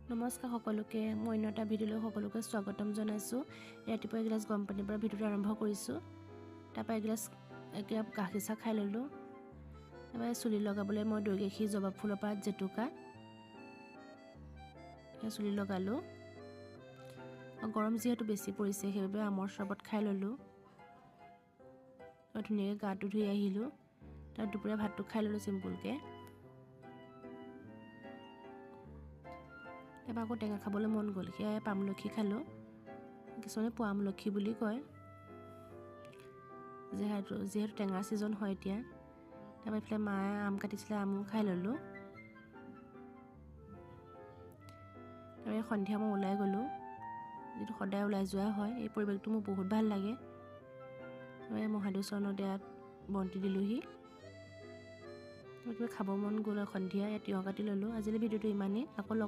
নমস্কাৰ সকলোকে মই অন্য এটা ভিডিঅ'লৈ সকলোকে স্বাগতম জনাইছোঁ। ৰাতিপুৱা এগিলাচ গৰম পানীৰ পৰা ভিডিঅ'টো আৰম্ভ কৰিছোঁ। তাৰপৰা এগিলাচ গাখীৰ চাহ খাই ল'লোঁ। তাৰপৰা চুলি লগাবলৈ মই দৈ গাখীৰ জবা ফুলৰ পৰা জেতুকা চুলি লগালোঁ। গৰম যিহেতু বেছি পৰিছে সেইবাবে আমৰ চৰ্বত খাই ল'লোঁ। ধুনীয়াকৈ গাটো ধুই আহিলোঁ। তাৰ দুপৰীয়া ভাতটো খাই ল'লোঁ চিম্পুলকৈ। তাৰপৰা আকৌ টেঙা খাবলৈ মন গ'ল, সেয়াই পামলখি খালোঁ। কিছুমানে পোৱা আমলখি বুলি কয়, যিহেতু টেঙাৰ ছিজন হয় এতিয়া। তাৰপৰা এইফালে মায়ে আম কাটিছিলে, আমো খাই ল'লোঁ। তাৰপৰা সন্ধিয়া মই ওলাই গ'লোঁ, যিটো সদায় ওলাই যোৱা হয়। এই পৰিৱেশটো মোৰ বহুত ভাল লাগে। মহাদেৱ চৰণৰ ইয়াত বন্তি দিলোঁহি। কিবা খাব মন গ'ল সন্ধিয়া, ইয়াত তিয়ঁহ কাটি ল'লোঁ। আজিলৈ ভিডিঅ'টো ইমানেই, আকৌ লগ